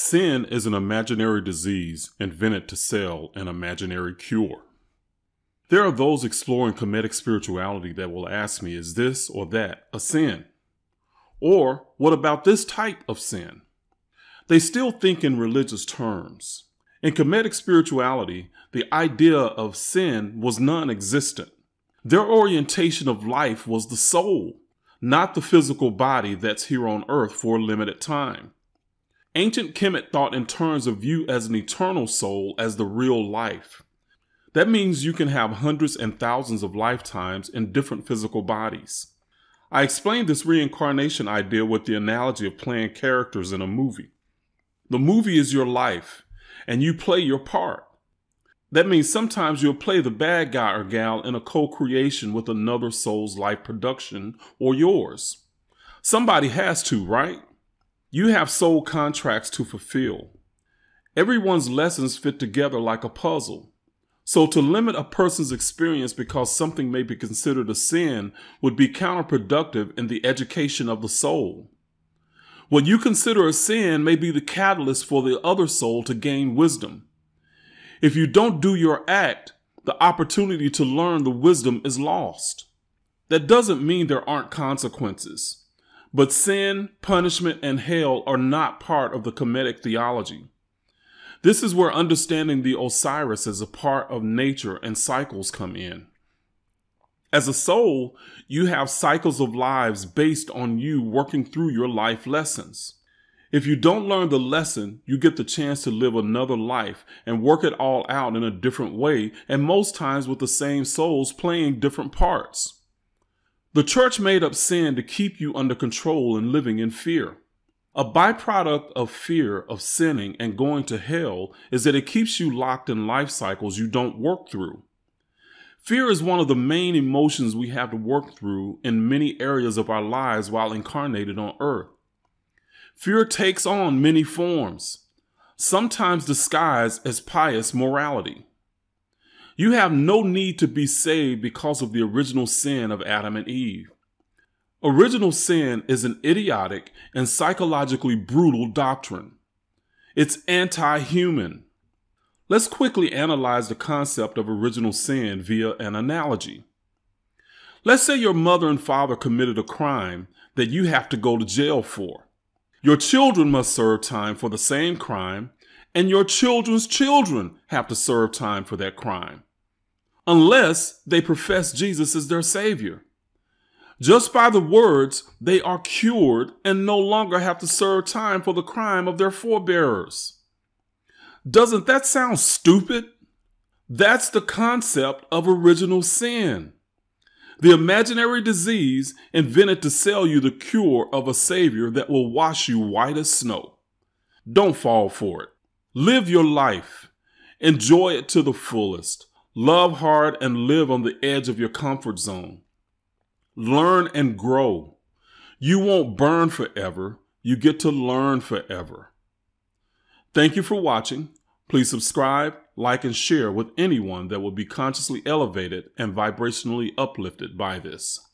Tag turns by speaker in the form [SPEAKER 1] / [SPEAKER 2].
[SPEAKER 1] Sin is an imaginary disease invented to sell an imaginary cure. There are those exploring Kemetic spirituality that will ask me, is this or that a sin? Or what about this type of sin? They still think in religious terms. In Kemetic spirituality, the idea of sin was non-existent. Their orientation of life was the soul, not the physical body that's here on earth for a limited time. Ancient Kemet thought in terms of you as an eternal soul as the real life. That means you can have hundreds and thousands of lifetimes in different physical bodies. I explained this reincarnation idea with the analogy of playing characters in a movie. The movie is your life, and you play your part. That means sometimes you'll play the bad guy or gal in a co-creation with another soul's life production or yours. Somebody has to, right? You have soul contracts to fulfill. Everyone's lessons fit together like a puzzle. So to limit a person's experience because something may be considered a sin would be counterproductive in the education of the soul. What you consider a sin may be the catalyst for the other soul to gain wisdom. If you don't do your act, the opportunity to learn the wisdom is lost. That doesn't mean there aren't consequences. But sin, punishment, and hell are not part of the Kemetic theology. This is where understanding the Osiris as a part of nature and cycles come in. As a soul, you have cycles of lives based on you working through your life lessons. If you don't learn the lesson, you get the chance to live another life and work it all out in a different way, and most times with the same souls playing different parts. The church made up sin to keep you under control and living in fear. A byproduct of fear of sinning and going to hell is that it keeps you locked in life cycles you don't work through. Fear is one of the main emotions we have to work through in many areas of our lives while incarnated on earth. Fear takes on many forms, sometimes disguised as pious morality. You have no need to be saved because of the original sin of Adam and Eve. Original sin is an idiotic and psychologically brutal doctrine. It's anti-human. Let's quickly analyze the concept of original sin via an analogy. Let's say your mother and father committed a crime that you have to go to jail for. Your children must serve time for the same crime, and your children's children have to serve time for that crime, unless they profess Jesus as their Savior. Just by the words, they are cured and no longer have to serve time for the crime of their forebears. Doesn't that sound stupid? That's the concept of original sin. The imaginary disease invented to sell you the cure of a Savior that will wash you white as snow. Don't fall for it. Live your life. Enjoy it to the fullest. Love hard and live on the edge of your comfort zone. Learn and grow. You won't burn forever. You get to learn forever. Thank you for watching. Please subscribe, like, and share with anyone that will be consciously elevated and vibrationally uplifted by this.